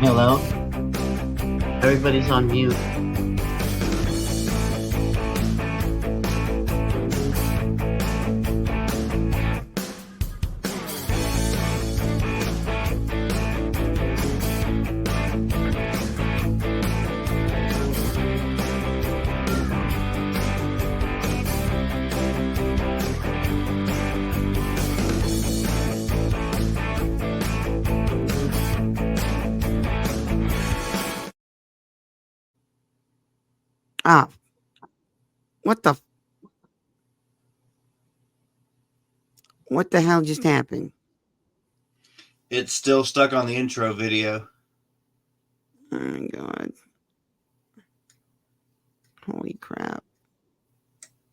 Hello? Everybody's on mute. Ah, what the hell just happened? It's still stuck on the intro video. Oh my god. Holy crap.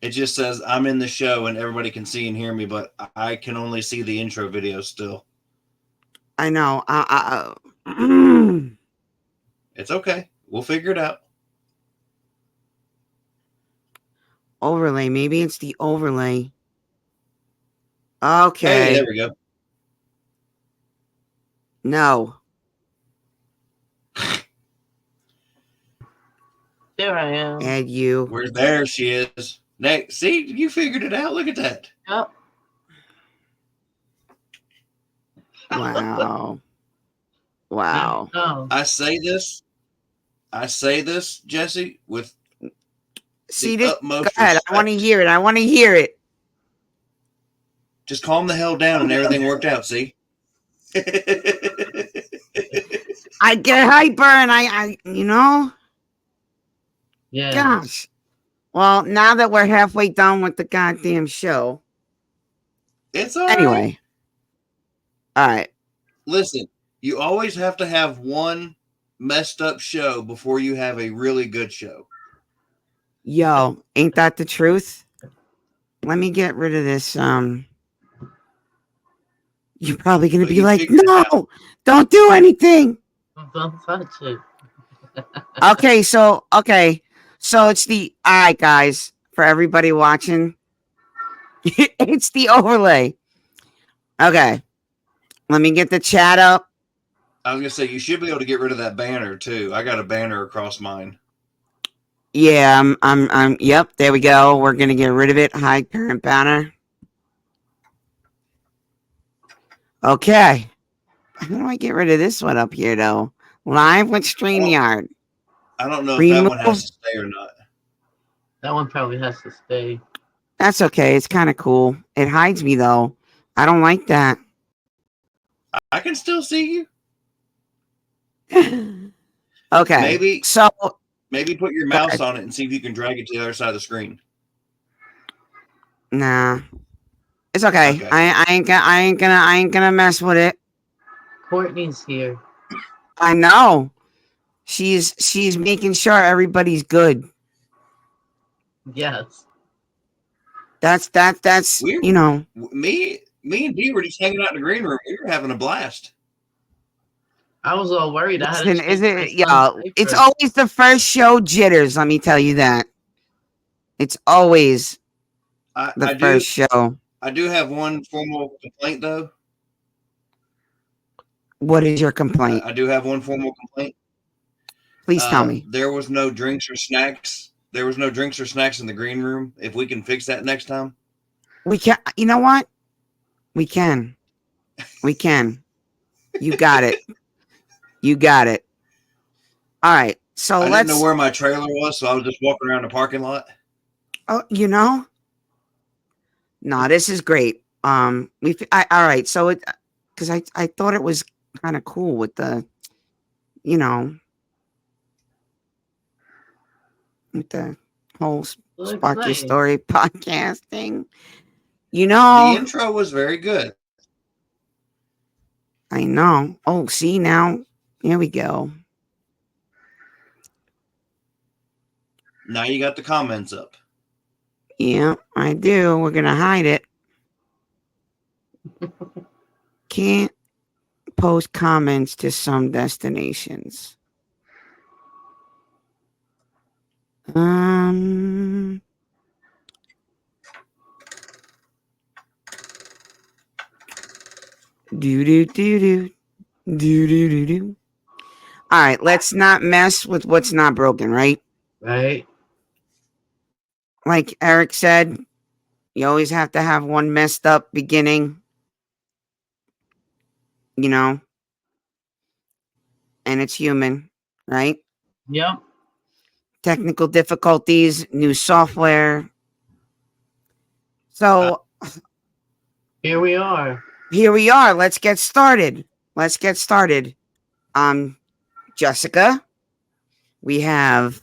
It just says I'm in the show and everybody can see and hear me, but I can only see the intro video still. I know. It's okay. We'll figure it out. Overlay. Maybe it's the overlay. Okay. Hey, there we go. No. There I am. Add you. Where there she is. Next, see, you figured it out. Look at that. Yep. Wow. Wow. No. I say this, Jesse, with See the this? utmost Go ahead. respect. I want to hear it. I want to hear it. Just calm the hell down and everything worked out, see? I get hyper and I Yeah. gosh. Well, now that we're halfway done with the goddamn show. It's all right. Anyway. All right. Listen, you always have to have one messed up show before you have a really good show. Yo, ain't that the truth? Let me get rid of this. You're probably gonna But be you like, figured it no, out. don't do anything. Don't touch it. Okay, so it's the all right, guys, for everybody watching. It's the overlay. Okay. Let me get the chat up. I was gonna say you should be able to get rid of that banner too. I got a banner across mine. Yeah, I'm yep, there we go. We're gonna get rid of it. Hide current banner. Okay. How do I get rid of this one up here though? Live with StreamYard. I don't know if Remove. that one has to stay or not. That one probably has to stay. That's okay. It's kind of cool. It hides me though. I don't like that. I can still see Okay. Maybe So put your mouse on it and see if you can drag it to the other side of the screen. nah. It's okay. I ain't gonna mess with it. Courtney's here. I know. She's making sure everybody's good. Yes. That's Me and Dee were just hanging out in the green room. We were having a blast. I was all worried. Listen, it's always the first show jitters, let me tell you that. It's always the first show. I do have one formal complaint though. What is your complaint? I do have one formal complaint. Please tell me. There was no drinks or snacks. There was no drinks or snacks in the green room. If we can fix that next time. We can. You know what? We can. We can. You got it. You got it. All right. So I didn't know where my trailer was, so I was just walking around the parking lot. Oh, no, this is great. All right. So because I thought it was kind of cool with the, with the whole Spark Your Story podcasting. The intro was very good. I know. Oh, see now, here we go. Now you got the comments up. Yeah, I do. We're gonna hide it. Can't post comments to some destinations. Do. All right, let's not mess with what's not broken, right? Right? Like Eric said, you always have to have one messed up beginning, you know, and it's human, right? Yep. Technical difficulties, new software. Uh, So here we are. here we are. Let's get started. Let's get started. Jessica, we have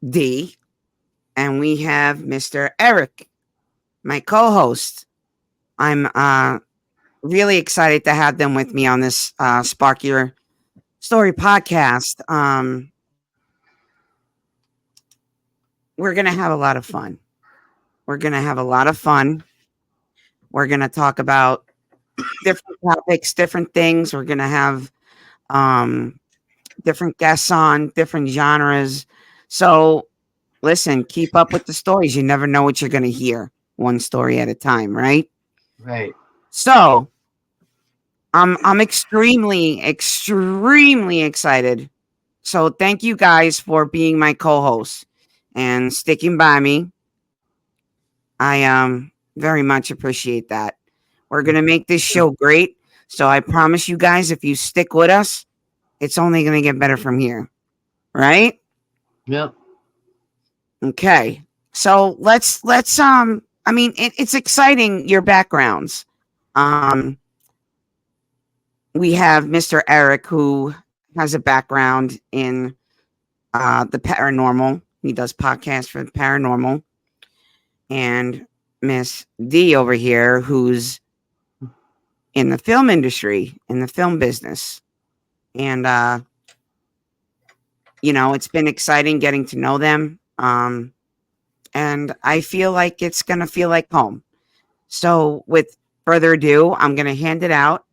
D, and we have Mr. Eric, my co-host. I'm really excited to have them with me on this Spark Your Story podcast. We're gonna have a lot of fun. We're gonna have a lot of fun. We're gonna talk about different topics, different things. We're gonna have different guests on, different genres. So listen, keep up with the stories. You never know what you're gonna hear. One story at a time, right? Right. So I'm extremely, extremely excited. So thank you guys for being my co-host and sticking by me. I very much appreciate that. We're gonna make this show great. So I promise you guys, if you stick with us, it's only gonna get better from here. Right? Yep. Okay. So let's I mean it's exciting your backgrounds. Um we have Mr. Eric who has a background in the paranormal. He does podcasts for the paranormal. And Miss D over here who's in the film industry, in the film business. And you know, it's been exciting getting to know them. And I feel like it's gonna feel like home. So with further ado, I'm gonna hand it out.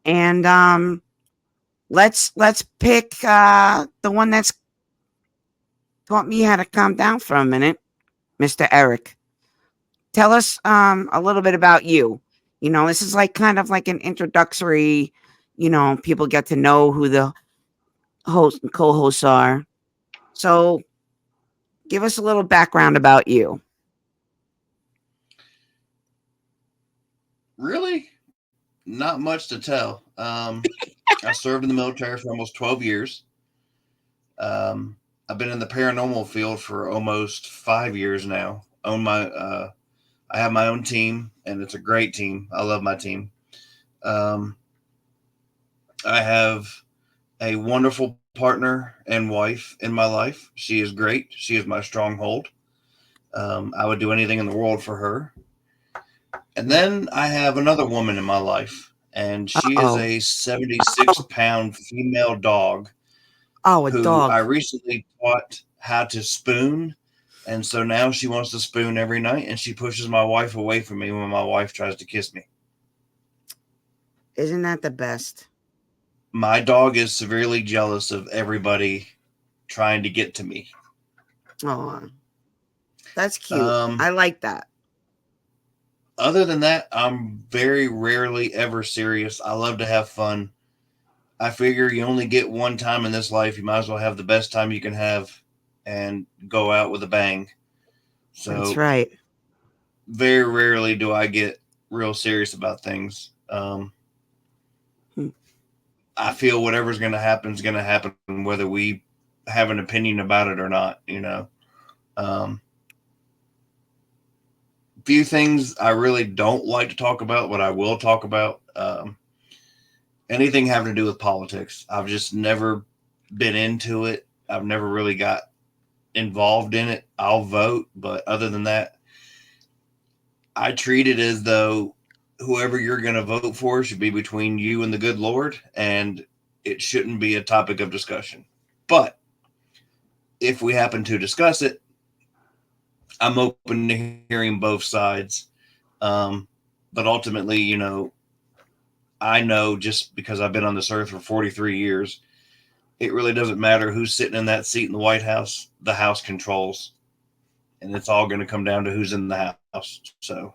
And let's pick the one that's taught me how to calm down for a minute, Mr. Eric. Tell us a little bit about you. You know, this is like kind of like an introductory, you know, people get to know who the host and co-hosts are. So give us a little background about you. Really, not much to tell. I served in the military for almost 12 years. I've been in the paranormal field for almost 5 years now. I have my own team, and it's a great team. I love my team. Um, I have a wonderful partner and wife in my life. She is great. She is my stronghold. I would do anything in the world for her. And then I have another woman in my life, and she is Uh-oh. a 76-pound female dog Oh, a who I dog. recently taught how to spoon. And so now she wants to spoon every night, and she pushes my wife away from me when my wife tries to kiss me. Isn't that the best? My dog is severely jealous of everybody trying to get to me. Oh, that's cute. Um, I like that. Other than that, I'm very rarely ever serious. I love to have fun. I figure you only get one time in this life. You might as well have the best time you can have and go out with a bang. That's So right. very rarely do I get real serious about things. Hmm. I feel whatever's going to happen is going to happen, whether we have an opinion about it or not. Few things I really don't like to talk about, but I will talk about. Anything having to do with politics. I've just never been into it. I've never really got involved in it. I'll vote, but other than that, I treat it as though whoever you're going to vote for should be between you and the good Lord, and it shouldn't be a topic of discussion. But if we happen to discuss it, I'm open to hearing both sides. But ultimately, I know just because I've been on this earth for 43 years, it really doesn't matter who's sitting in that seat in the White House. The House controls, and it's all going to come down to who's in the House. So,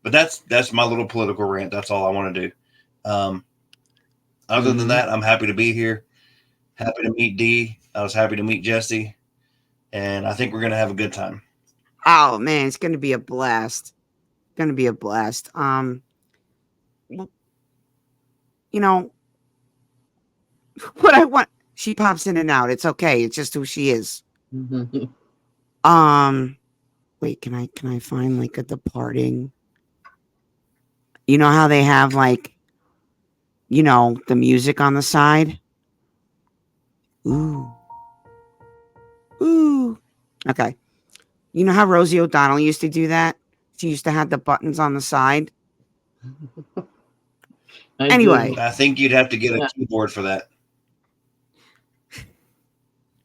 but that's my little political rant. That's all I want to do. Other than that, I'm happy to be here. Happy to meet Dee. I was happy to meet Jesse, and I think we're gonna have a good time. Oh man, it's gonna be a blast. Gonna be a blast. You know what I want. She pops in and out. It's okay. It's just who she is. Wait, can I find like a departing? You know how they have like, the music on the side? Ooh. Ooh. Okay. You know how Rosie O'Donnell used to do that? She used to have the buttons on the side. Anyway. I think you'd have to get Yeah. a keyboard for that.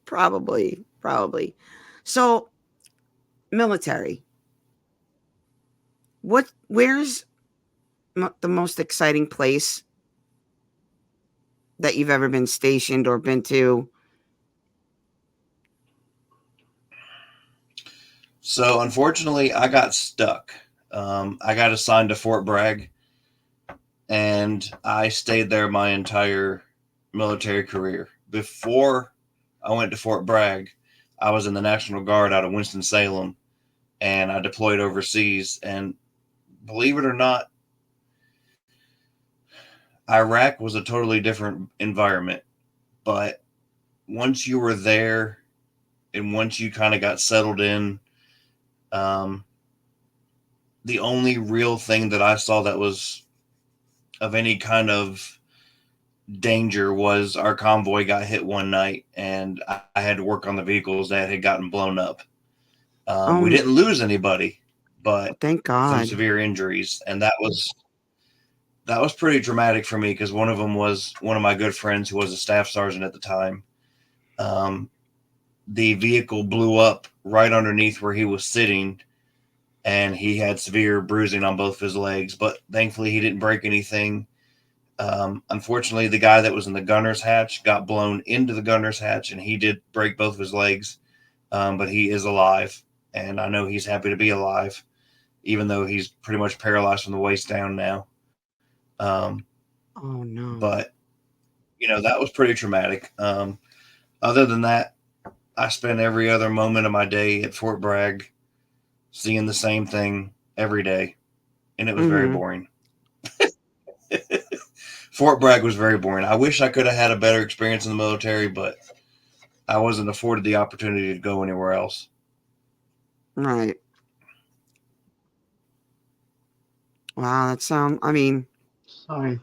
Probably. So, military. Where's the most exciting place that you've ever been stationed or been to? So unfortunately, I got stuck. I got assigned to Fort Bragg, and I stayed there my entire military career. Before I went to Fort Bragg, I was in the National Guard out of Winston-Salem, and I deployed overseas. And believe it or not, Iraq was a totally different environment. But once you were there and once you kind of got settled in, the only real thing that I saw that was of any kind of danger was our convoy got hit one night, and I had to work on the vehicles that had gotten blown up. We didn't lose anybody, but thank some God. severe injuries, and that was pretty dramatic for me because one of them was one of my good friends who was a staff sergeant at the time. The vehicle blew up right underneath where he was sitting, and he had severe bruising on both of his legs, but thankfully he didn't break anything. Unfortunately, the guy that was in the gunner's hatch got blown into the gunner's hatch, and he did break both of his legs, but he is alive, and I know he's happy to be alive, even though he's pretty much paralyzed from the waist down now. Oh no! But that was pretty traumatic. Other than that, I spent every other moment of my day at Fort Bragg seeing the same thing every day, and it was very boring. Fort Bragg was very boring. I wish I could have had a better experience in the military, but I wasn't afforded the opportunity to go anywhere else. Right. Wow, Sorry.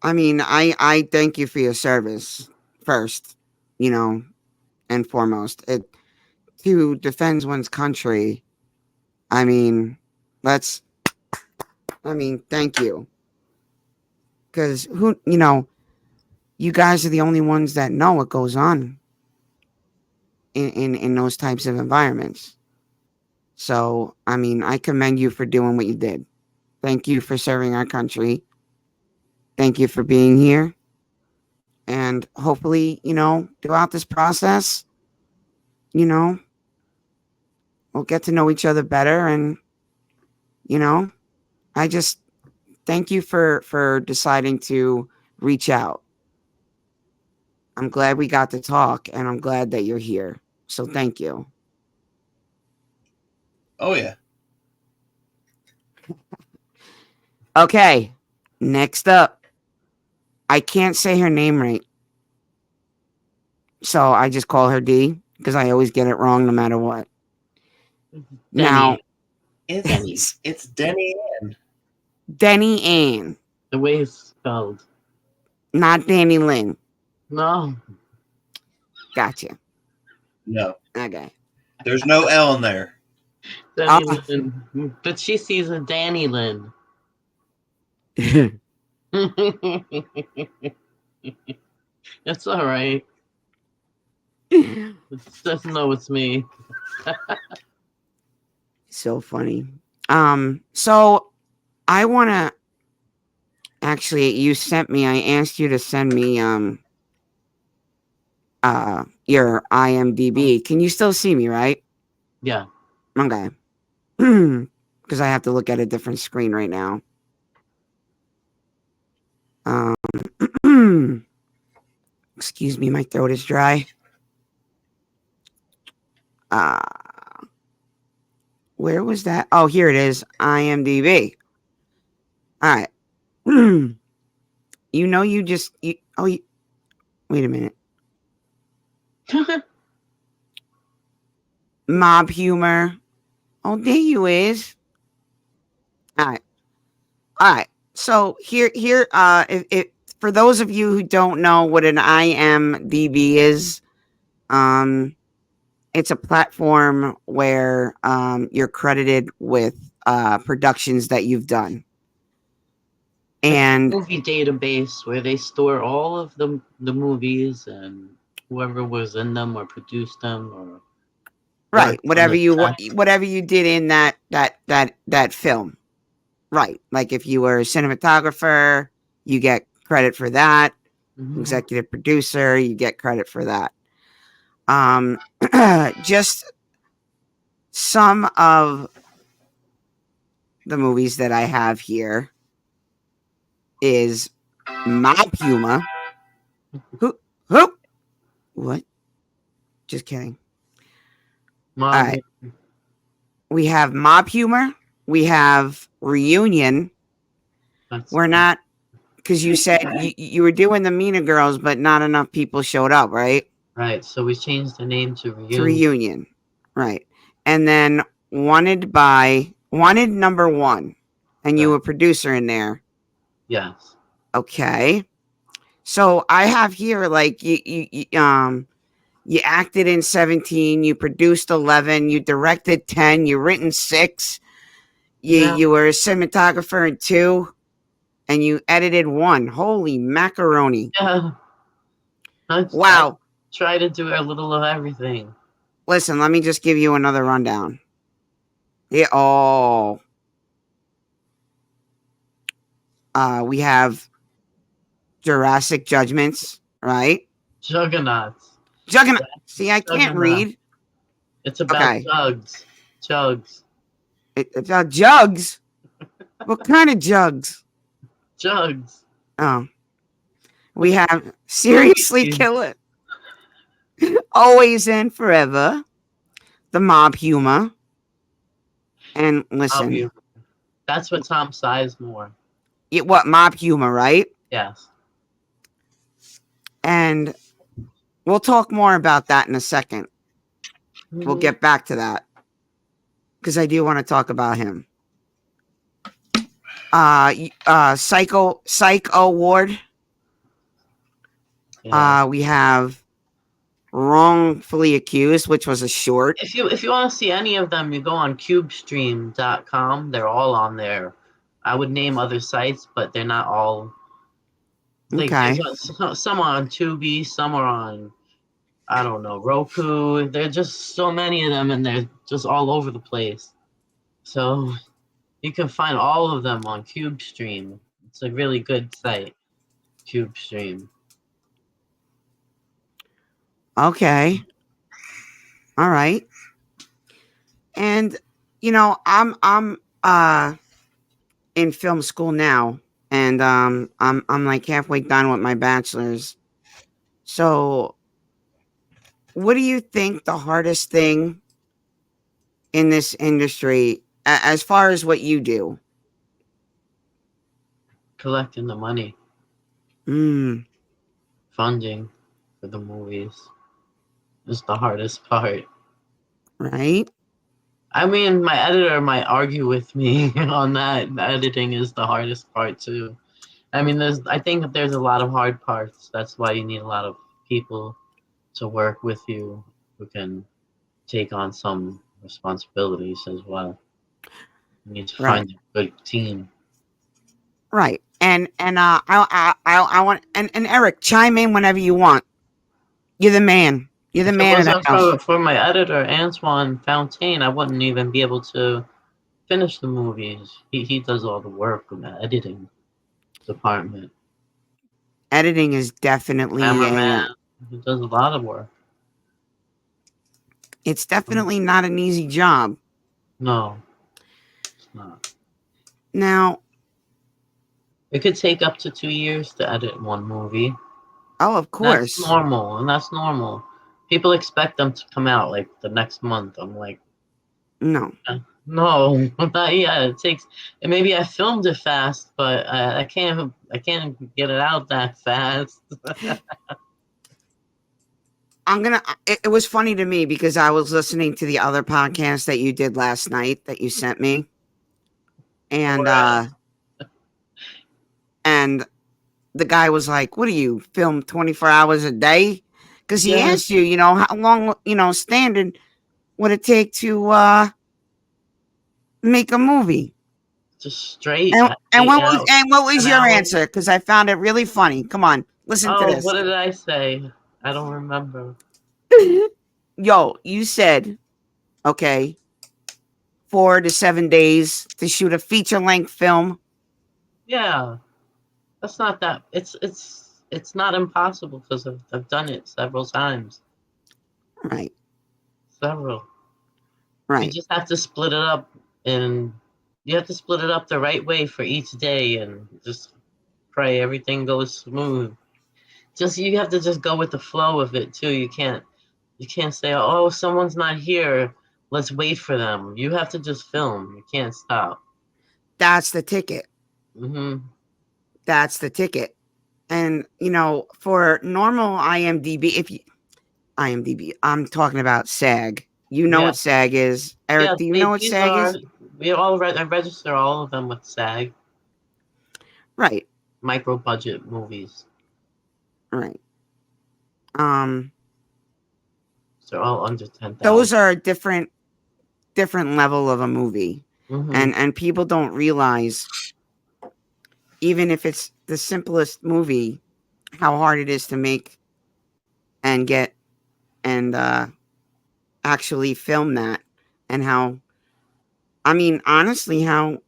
I thank you for your service first, and foremost. To defend one's country, thank you. Because you guys are the only ones that know what goes on in those types of environments. So, I commend you for doing what you did. Thank you for serving our country. Thank you for being here. And hopefully, throughout this process, we'll get to know each other better. And, I just thank you for deciding to reach out. I'm glad we got to talk, and I'm glad that you're here. So thank you. Oh, yeah. Okay, next up. I can't say her name right, so I just call her D because I always get it wrong no matter what. Now, it's Denny Ann. Denny Ann, The way it's spelled. not Danny Lynn. No. Gotcha. No, Okay. there's no L in there. Danny Lynn. But she sees a Danny Lynn. It's all right. It doesn't know it's me. So funny. So I want to actually, I asked you to send me your IMDb. Can you still see me, right? Yeah. Okay. Because I have to look at a different screen right now. Excuse me, my throat is dry. Where was that? Oh, here it is. IMDb. All right. You know, you just wait a minute. Mob humor. Oh, there you is. All right. All right. So here, if for those of you who don't know what an IMDb is, it's a platform where you're credited with productions that you've done. And movie database where they store all of the movies and whoever was in them or produced them or right, whatever track. you did in that film. Right. Like if you were a cinematographer, you get credit for that. Mhm. Executive producer, you get credit for that. Just some of the movies that I have here is Mob Humor. Who? What? Just kidding. Mob All right. We have Mob Humor. We have Reunion. We're not, because you said you were doing the Meaner Girls, but not enough people showed up, right? Right. So we changed the name to Reunion. To Reunion. Right. And then Wanted number 1. And you Right. were a producer in there. Yes. Okay. So I have here like you acted in 17, you produced 11, you directed 10, you written 6, you were a cinematographer in 2, and you edited 1. Holy macaroni. Yeah. Wow. I try to do a little of everything. Listen, let me just give you another rundown. Yeah, oh. We have Jurassic Judgments, right? Juggernauts. Juggernaut. See, I can't read. It's about Okay. jugs. It's about jugs. What kind of jugs? Jugs. Oh. We have Seriously Kill It. Always and Forever. The Mob Humor. And listen. That's what Tom Sizemore. What Mob Humor, right? Yes. And we'll talk more about that in a second. We'll get back to that. Because I do want to talk about him. Psycho Ward. Yeah. We have Wrongfully Accused, which was a short. If you want to see any of them, you go on cubestream.com. They're all on there. I would name other sites, but they're not all. Like, Okay. Some are on Tubi, some are on, I don't know, Roku. There are just so many of them, and they're just all over the place. So you can find all of them on CubeStream. It's a really good site, CubeStream. Okay. All right. And you know, I'm in film school now, and I'm like halfway done with my bachelor's. So what do you think the hardest thing in this industry, as far as what you do? Collecting the money. Funding for the movies is the hardest part. Right? I mean, my editor might argue with me on that. The editing is the hardest part too. I mean, I think that there's a lot of hard parts. That's why you need a lot of people to work with you who can take on some responsibilities as well. You need to find a good team. Right. And I want and Eric, chime in whenever you want. You're the man. You're the man of the house. For my editor, Antoine Fontaine, I wouldn't even be able to finish the movies. He does all the work in the editing department. Editing is definitely he does a lot of work. It's definitely not an easy job. No, it's not. Now, it could take up to 2 years to edit one movie. Oh, of That's course. normal, and that's normal. People expect them to come out like the next month. I'm like, No. no, not yet. It takes. And maybe I filmed it fast, but I can't get it out that fast. It was funny to me because I was listening to the other podcast that you did last night that you sent me. And, Right. and the guy was like, what do you film 24 hours a day? Because he Yeah, asked you, how long, standard would it take to, make a movie? just straight And 8 hours, what was an your hour. answer? Because I found it really funny. Come on, listen to Oh, this. what did I say? I don't remember. Yo, you said, okay, 4 to 7 days to shoot a feature length film. Yeah, that's not that. It's not impossible because I've done it several times. Right, Several. You right. just have to split it up, and you have to split it up the right way for each day, and just pray everything goes smooth. Just you have to just go with the flow of it too. You can't say, oh, someone's not here, let's wait for them. You have to just film. You can't stop. That's the ticket. Hmm. That's the ticket. And for normal IMDb, I'm talking about SAG. You know Yeah, what SAG is, yeah. Eric? Do you know what These SAG are is? I register all of them with SAG, Right, micro budget movies. right. Um, So they're all under 10,000. those are a different level of a movie, Mm-hmm. and people don't realize, even if it's the simplest movie, how hard it is to make and get and actually film that, and how, I mean, honestly, how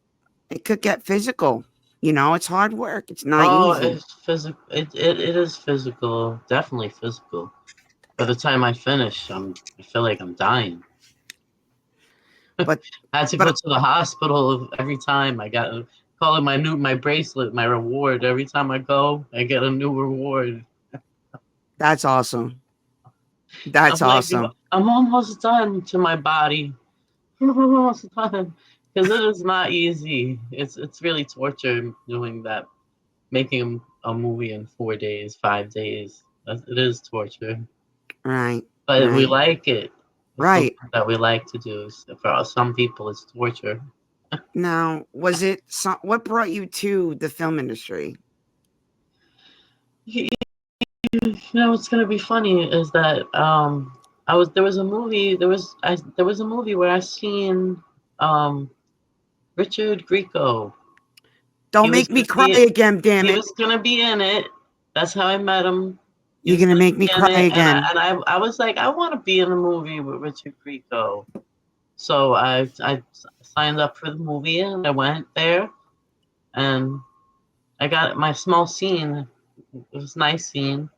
it could get physical. It's hard work. It's not Oh, easy. it's physical. It is physical. Definitely physical. By the time I finish, I feel like I'm dying. But I had to go but to the hospital every time. I got call it my bracelet, my reward. Every time I go, I get a new reward. that's awesome. I'm That's like, awesome. I'm almost done to my body. I'm almost done because it is not easy. It's really torture doing that, making a movie in 4 days, 5 days. It is torture, Right. but we Right. like it. It's the Right. work that we like to do. So for some people, it's torture. Now, was it what brought you to the film industry? What's gonna be funny is that there was a movie there was a movie where I seen um Richard Grieco. He Don't was make me gonna cry be again, damn he it. was gonna be in it. That's how I met him. He You're was going to gonna make me be in cry it, and again. I was like, I want to be in a movie with Richard Grieco. So I signed up for the movie and I went there and I got my small scene. It was a nice scene.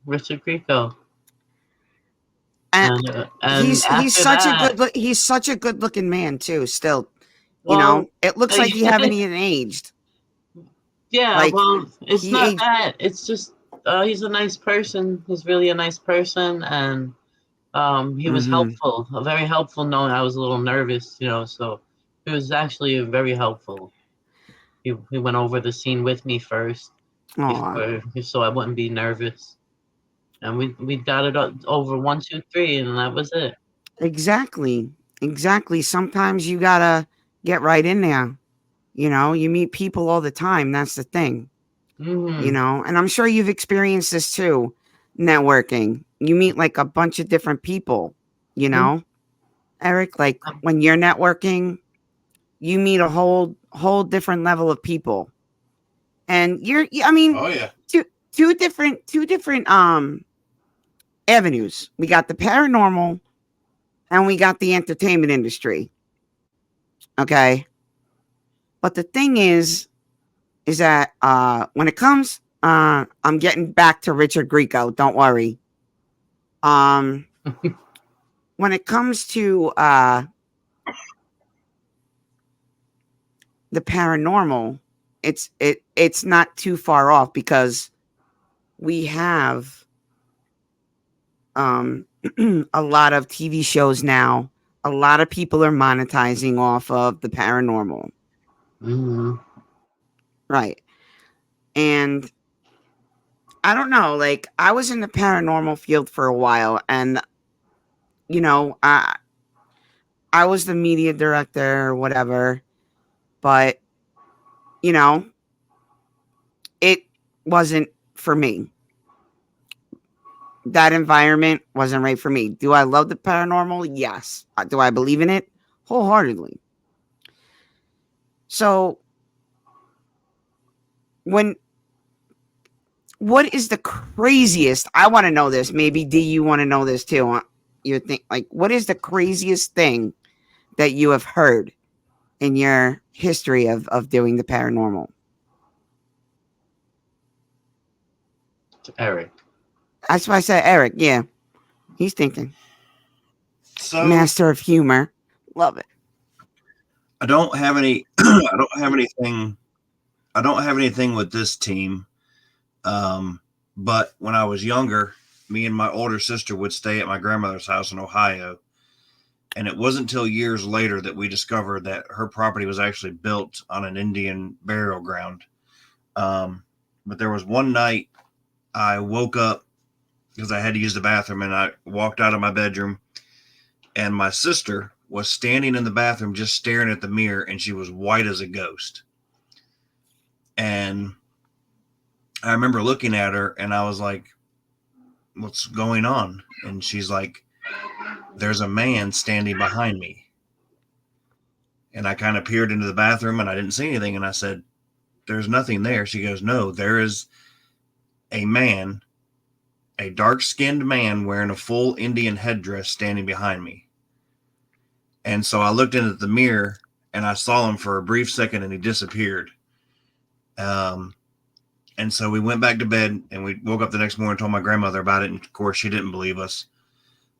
Richard Grieco. And And he's after such a that, he's such a good looking man too, still. well, It looks like he haven't even aged. yeah, Like well, it's he not aged. that. It's just he's a nice person. He's really a nice person, and he was Mhm. helpful, very helpful. Knowing I was a little nervous, so he was actually very helpful. He went over the scene with me first Aw. before, so I wouldn't be nervous, and we got it over 1, 2, 3, and that was it. Exactly. Exactly. Sometimes you got to get right in there. You meet people all the time. That's the thing. Hmm. And I'm sure you've experienced this too, networking. You meet like a bunch of different people, you know, Eric, like when you're networking, you meet a whole different level of people. And I mean, Oh yeah. two different avenues. We got the paranormal and we got the entertainment industry. Okay? But the thing is that when it comes I'm getting back to Richard Grieco, don't worry. Um when it comes to the paranormal, it's not too far off because we have a lot of TV shows now. A lot of people are monetizing off of the paranormal. Hmm. Right. And I don't know, like I was in the paranormal field for a while, and you know, I was the media director or whatever, but you know, it wasn't for me. That environment wasn't right for me. Do I love the paranormal? Yes. Do I believe in it? Wholeheartedly. So, when what is the craziest? I want to know this. Maybe D, you want to know this too. You think like what is the craziest thing that you have heard in your history of doing the paranormal? Eric. That's why I said Eric. Yeah, he's thinking. So Master of humor. Love it. I don't have any. I don't have anything. I don't have anything with this team. But when I was younger, me and my older sister would stay at my grandmother's house in Ohio. And it wasn't until years later that we discovered that her property was actually built on an Indian burial ground. But there was one night I woke up because I had to use the bathroom, and I walked out of my bedroom, and my sister was standing in the bathroom just staring at the mirror, and she was white as a ghost. And I remember looking at her, and I was like, what's going on? And she's like, there's a man standing behind me. And I kind of peered into the bathroom, and I didn't see anything. And I said, there's nothing there. She goes, no, there is a man, a dark-skinned man wearing a full Indian headdress standing behind me. And so I looked into the mirror, and I saw him for a brief second, and he disappeared. And so we went back to bed, and we woke up the next morning and told my grandmother about it. And of course, she didn't believe us.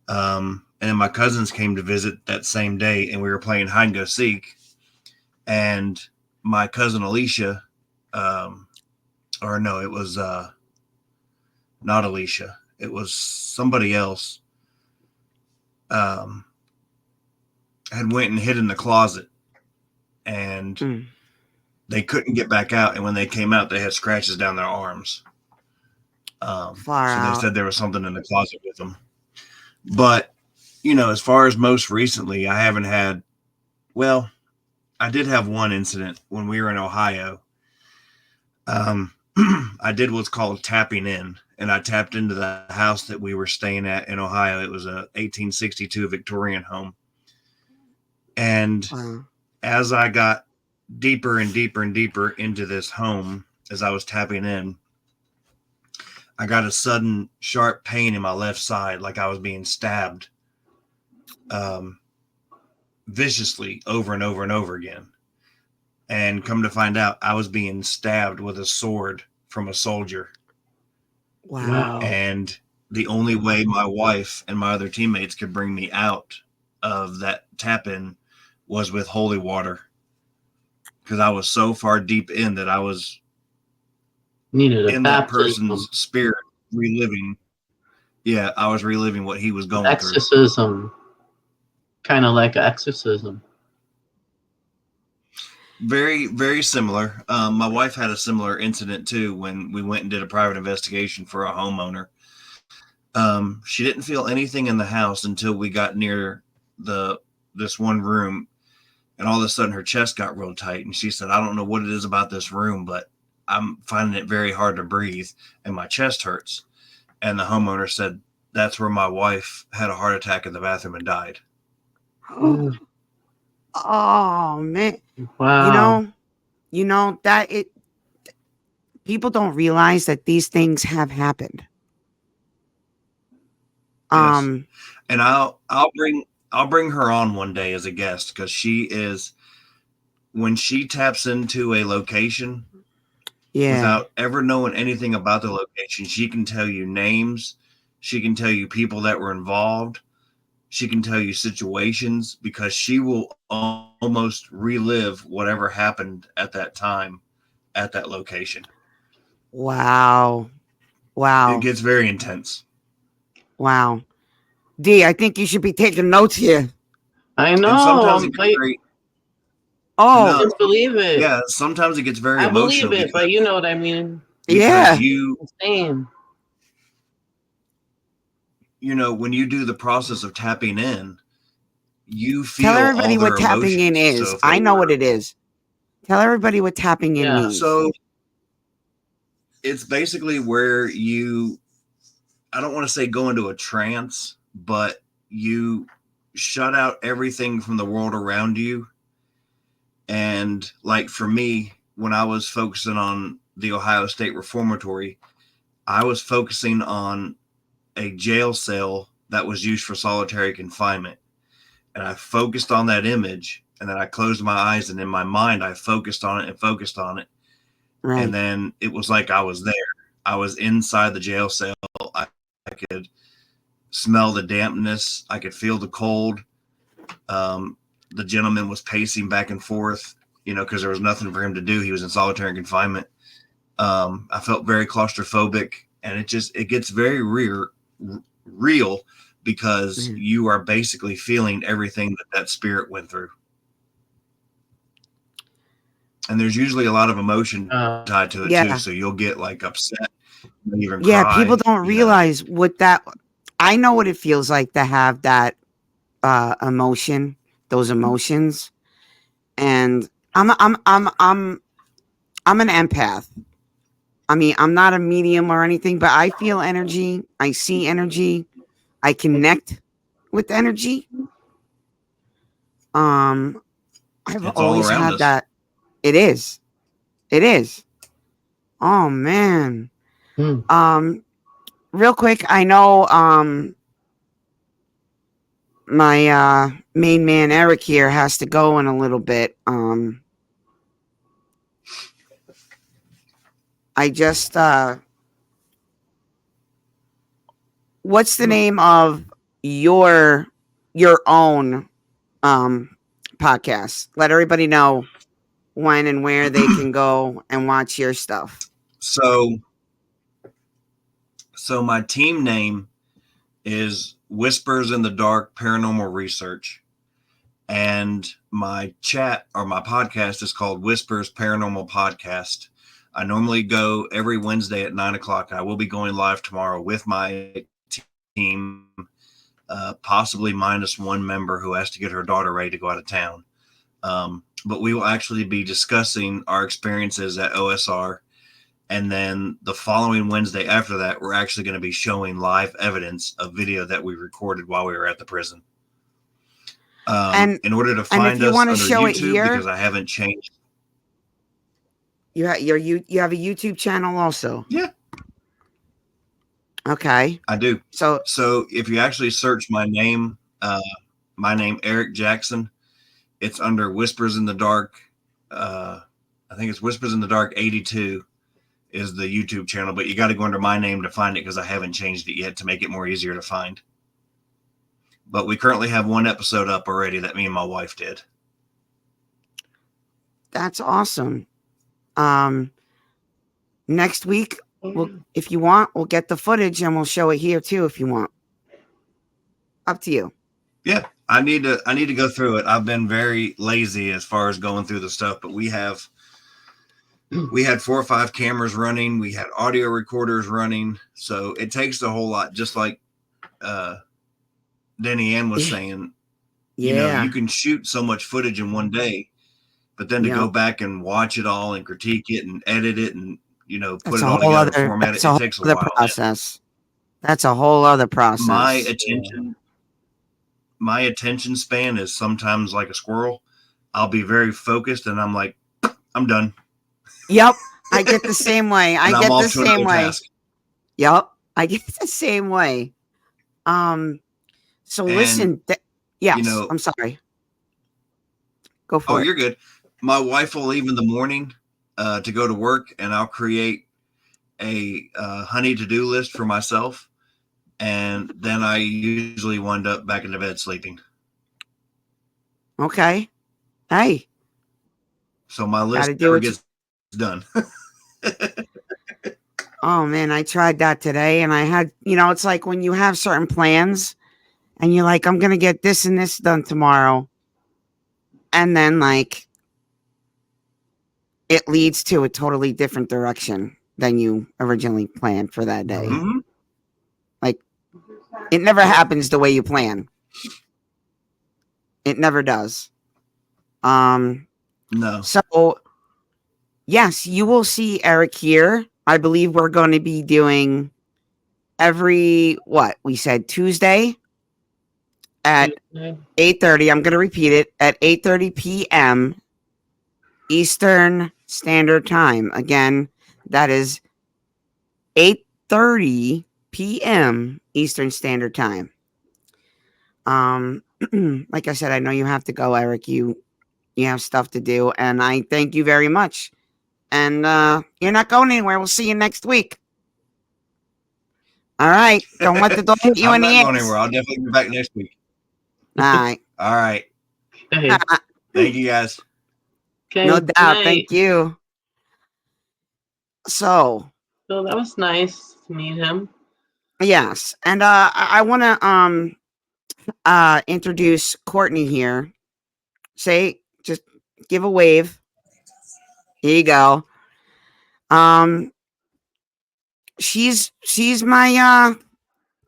And then my cousins came to visit that same day, and we were playing hide and go seek. And my cousin Alicia, or no, it was not Alicia. It was somebody else. Had went and hid in the closet, and they couldn't get back out. And when they came out, they had scratches down their arms. So they said there was something in the closet with them. But, you know, as far as most recently, I haven't had, well, I did have one incident when we were in Ohio. I did what's called tapping in, and I tapped into the house that we were staying at in Ohio. It was a 1862 Victorian home. And as I got deeper and deeper and deeper into this home, as I was tapping in, I got a sudden sharp pain in my left side, like I was being stabbed viciously over and over and over again. And come to find out, I was being stabbed with a sword from a soldier. Wow. And the only way my wife and my other teammates could bring me out of that tap-in was with holy water. Because I was so far deep in that I was in that person's spirit reliving. Yeah, I was reliving what he was going through. Exorcism. Kind of like exorcism. Very, very similar. My wife had a similar incident too when we went and did a private investigation for a homeowner. She didn't feel anything in the house until we got near this one room, and all of a sudden her chest got real tight, and she said, I don't know what it is about this room, but I'm finding it very hard to breathe, and my chest hurts. And the homeowner said, that's where my wife had a heart attack in the bathroom and died. Oh man. Wow. You know that people don't realize that these things have happened. Yes. And I'll bring her on one day as a guest, because she is, when she taps into a location, without ever knowing anything about the location, she can tell you names, she can tell you people that were involved, she can tell you situations, because she will almost relive whatever happened at that time at that location. Wow. Wow. It gets very intense. Wow. D, I think you should be taking notes here. I know. And sometimes it gets very Oh, No. Just believe it. yeah, sometimes it gets very I emotional believe it, but you know what I mean. because yeah. Insane. you know, when you do the process of tapping in, you feel Tell everybody all their what tapping in emotions. is. So if I they know were- what it is. Tell everybody what tapping in Yeah. means. So it's basically where you, I don't want to say go into a trance, but you shut out everything from the world around you. And like for me, when I was focusing on the Ohio State Reformatory, I was focusing on a jail cell that was used for solitary confinement. And I focused on that image, and then I closed my eyes, and in my mind, I focused on it and focused on it. Right. And then it was like I was there. I was inside the jail cell. I could smell the dampness. I could feel the cold. The gentleman was pacing back and forth, you know, because there was nothing for him to do. He was in solitary confinement. I felt very claustrophobic, and it gets very real because you are basically feeling everything that spirit went through. And there's usually a lot of emotion tied to it too. So you'll get like upset, even cry, people don't realize what that. I know what it feels like to have that emotion, those emotions, and I'm an empath. I mean, I'm not a medium or anything, but I feel energy. I see energy. I connect with energy. I've It's always all around had us. that. It is. It is. Oh man. Real quick, I know my main man Eric here has to go in a little bit. I just what's the name of your own podcast? Let everybody know when and where they can go and watch your stuff. So my team name is Whispers in the Dark Paranormal Research. And my chat or my podcast is called Whispers Paranormal Podcast. I normally go every Wednesday at 9:00. I will be going live tomorrow with my team, possibly minus one member who has to get her daughter ready to go out of town. But we will actually be discussing our experiences at OSR. And then the following Wednesday after that, we're actually going to be showing live evidence of video that we recorded while we were at the prison. And in order to find us under YouTube, because I haven't changed. You have you have a YouTube channel also? Yeah. Okay. I do. So if you actually search my name Eric Jackson, it's under Whispers in the Dark. I think it's Whispers in the Dark 82 is the YouTube channel, but you got to go under my name to find it because I haven't changed it yet to make it more easier to find. But we currently have one episode up already that me and my wife did. That's awesome. Next week, if you want, we'll get the footage and we'll show it here too if you want. Up to you. Yeah, I need to go through it. I've been very lazy as far as going through the stuff, but we had 4 or 5 cameras running. We had audio recorders running. So it takes a whole lot, just like Denny Ann was saying. Yeah. You know, you can shoot so much footage in one day, but then to go back and watch it all and critique it and edit it and, you know, put it all together, format it, it takes a while. Process. That's a whole other process. My attention span is sometimes like a squirrel. I'll be very focused and I'm like, I'm done. Yep. I get the same way. I get the same way. Task. Yep. I get the same way. So listen, yes, you know, I'm sorry. Go for it. Oh, you're good. My wife will leave in the morning to go to work, and I'll create a honey to-do list for myself. And then I usually wind up back in the bed sleeping. Okay. Hey. So my list never gets done. Oh man, I tried that today and I had, it's like when you have certain plans and you're like, I'm going to get this and this done tomorrow. And then like it leads to a totally different direction than you originally planned for that day. Mhm. Like it never happens the way you plan. It never does. No. So yes, you will see Eric here. I believe we're going to be doing every we said Tuesday at 8:30. I'm going to repeat it at 8:30 p.m. Eastern Standard Time. Again, that is 8:30 p.m. Eastern Standard Time. Like I said, I know you have to go, Eric. You have stuff to do, and I thank you very much. And you're not going anywhere. We'll see you next week. All right. Don't let the door hit you I'm in not the going ass. anywhere. I'll definitely be back next week. All right. All right. Okay. Thank you guys. Okay. No good doubt. night. Thank you. So that was nice to meet him. yes, and I want to introduce Courtney here. Just give a wave. Here you go. She's my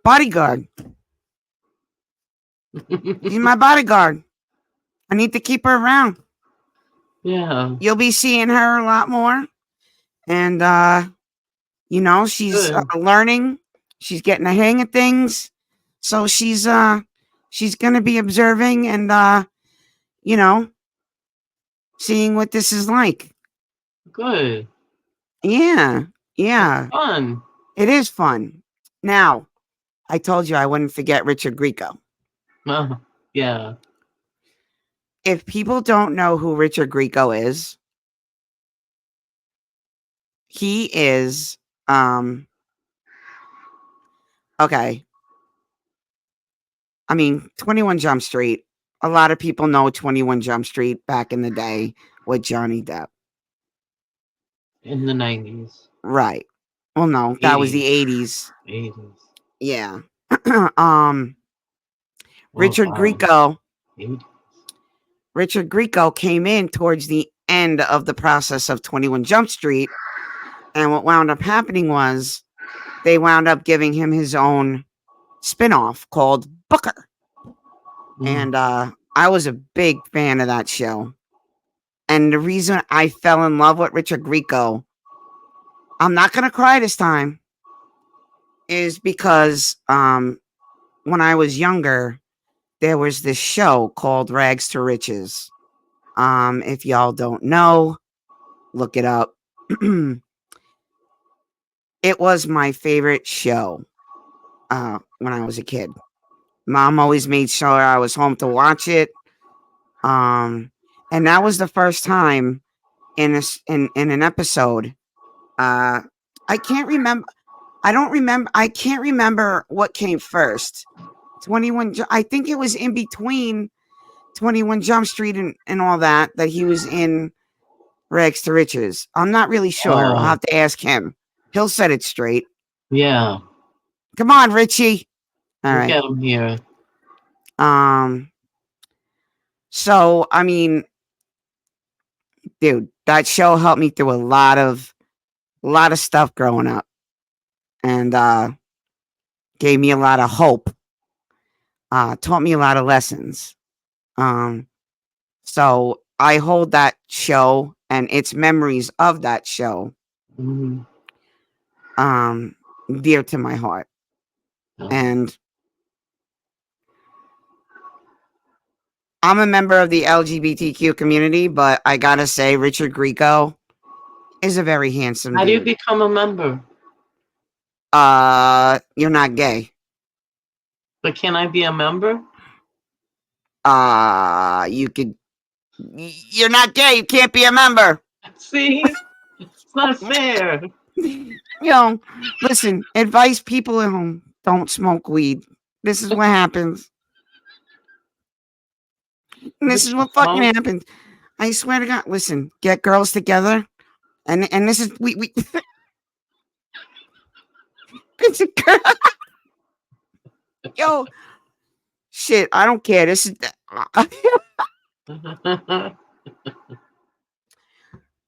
bodyguard. She's my bodyguard. I need to keep her around. Yeah. You'll be seeing her a lot more, and she's learning. She's getting the hang of things, so she's gonna be observing and seeing what this is like. Good. Yeah. Fun. It is fun. Now, I told you I wouldn't forget Richard Grieco. Yeah. If people don't know who Richard Grieco is, he is okay. I mean, 21 Jump Street. A lot of people know 21 Jump Street back in the day with Johnny Depp. In the 90s. Right. Well, no, that was the 80s. 80s. Yeah. Well, Richard wow. Grieco. 80s. Richard Grieco came in towards the end of the process of 21 Jump Street. And what wound up happening was they wound up giving him his own spinoff called Booker. And I was a big fan of that show. And the reason I fell in love with Richard Grieco, I'm not going to cry this time, is because when I was younger, there was this show called Rags to Riches. If y'all don't know, look it up. It was my favorite show when I was a kid. Mom always made sure I was home to watch it. And that was the first time in an episode. I can't remember. I can't remember what came first. 21. I think it was in between 21 Jump Street and all that he was in Rags to Riches. I'm not really sure. I'll have to ask him. He'll set it straight. Yeah. Come on, Richie. All right. Get him here. So I mean, dude, that show helped me through a lot of stuff growing up, and gave me a lot of hope. Taught me a lot of lessons. So I hold that show and its memories of that show dear to my heart. And I'm a member of the LGBTQ community, but I gotta say, Richard Grieco is a very handsome How dude. do you become a member? You're not gay. But can I be a member? You're not gay. You can't be a member. See? It's not fair. Listen, advise people at home, don't smoke weed. This is what happens. And this is what fucking happens. I swear to God. Listen, get girls together. And this is we It's a girl. Yo, shit, I don't care. This is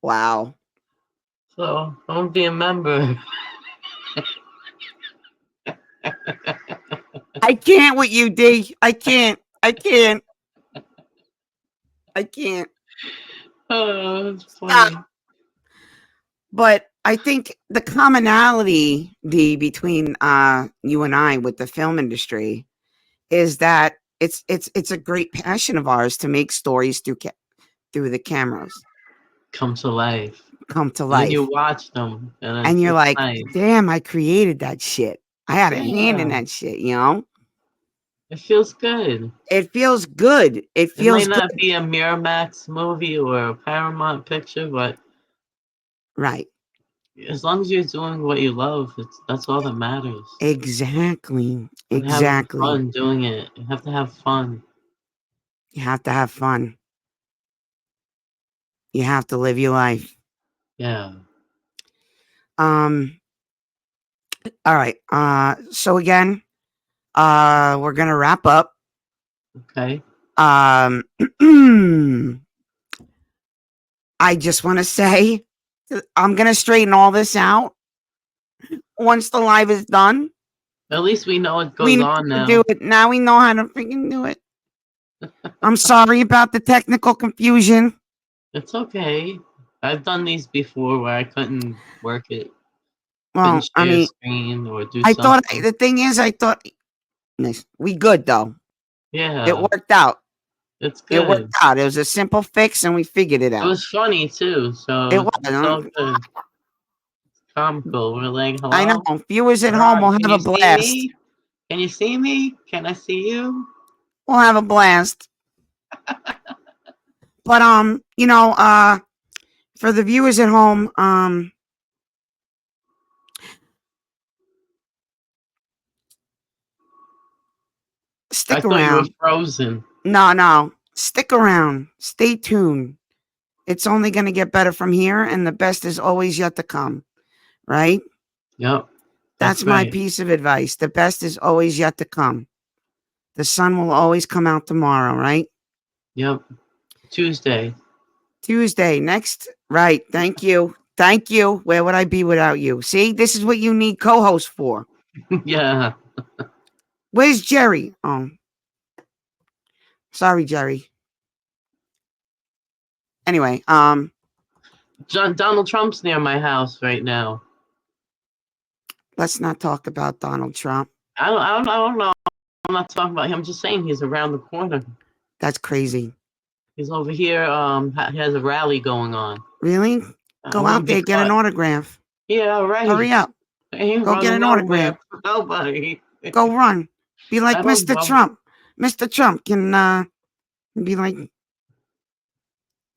wow. So don't be a member. I can't with you, D. I can't. I can't. I can't. Oh, it's funny. But I think the commonality, D, between you and I with the film industry is that it's a great passion of ours to make stories through the cameras Come to life. come to And then life. you watch them, and And you're it's like, nice. damn, I created that shit. I had a hand in Yeah. that shit, you know? It feels good. It feels good. It It feels might good. not be a Miramax movie or a Paramount picture, but Right. as long as you're doing what you love, that's all that matters. Exactly. And having Exactly. fun doing it. You have to have fun. You have to have fun. You have to live your life. Yeah. All right. So again, we're gonna wrap up. Okay. I just want to say I'm gonna straighten all this out once the live is done. At least we know it We goes know on how to now. do it. Now we know how to freaking do it. I'm sorry about the technical confusion. It's okay. I've done these before where I couldn't work it. Well, Couldn't I share a mean, screen or do I thought something. the thing is, I thought nice. We good though. Yeah. It worked out. It's It good. worked out. It was a simple fix, and we figured it It out. was funny too, so It was. it's all good. It's comical. We're like, hello. I know. Viewers at Where home are will you? have a Can you see blast. me? Can you see me? Can I see you? We'll have a blast. But you know, for the viewers at home, I stick thought you were around. frozen. No, stick around. Stay tuned. It's only going to get better from here, and the best is always yet to come. Right? Yep. That's my right. piece of advice. The best is always yet to come. The sun will always come out tomorrow, right? Yep. Tuesday. Tuesday next. Right. Thank you. Thank you. Where would I be without you? See, this is what you need co-host for. Yeah. Where's Jerry? Oh, sorry, Jerry. Anyway, Donald Trump's near my house right now. let's not talk about Donald Trump. I don't know. I'm not talking about him. I'm just saying he's around the corner. That's crazy. He's over here. He has a rally going on. Really? Go out there, get an autograph. Yeah, right. Hurry up. Go get an autograph. Nobody. Go run. Be like I don't Mr. know. Trump. Mr. Trump can be like,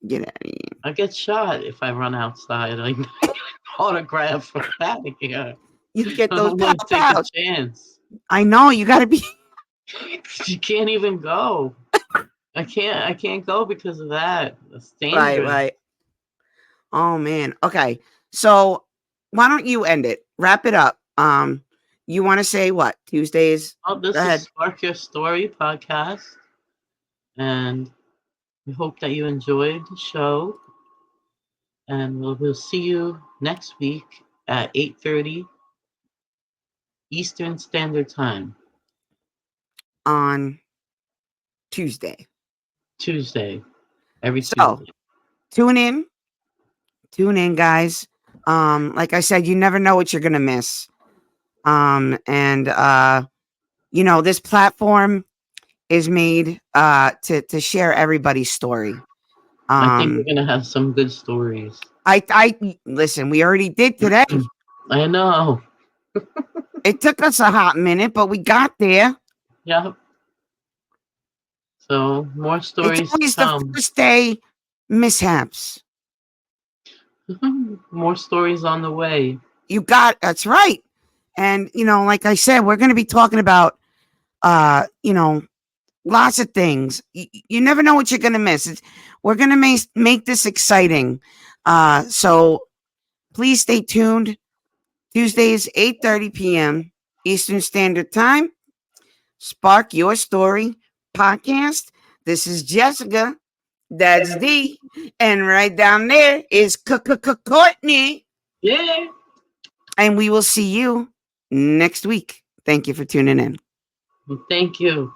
get out of here. I get shot if I run outside. I autograph for out of here. You get I those don't want to take pow. a chance. I know you got to be. You can't even go. I can't go because of that. It's dangerous. Right. Oh man. Okay. So why don't you end it? Wrap it up. You want to say what? Tuesdays? Oh, this Go ahead. is Spark Your Story podcast, and we hope that you enjoyed the show. And we'll see you next week at 8:30 Eastern Standard Time. On Tuesday. Every So, Tuesday. Tune in, guys. Like I said, you never know what you're gonna miss. You know, this platform is made to share everybody's story. I think we're gonna have some good stories. I listen, we already did today. I know. It took us a hot minute, but we got there. Yep. So more stories It's always to come. the first day mishaps. More stories on the way. That's right. And you know, like I said, we're going to be talking about you know, lots of things. You never know what you're going to miss. We're going to make this exciting. So please stay tuned. Tuesdays 8:30 p.m. Eastern Standard Time. Spark Your Story podcast. This is Jessica. That's D. And right down there is Courtney. Yeah. And we will see you next week. Thank you for tuning in. Thank you.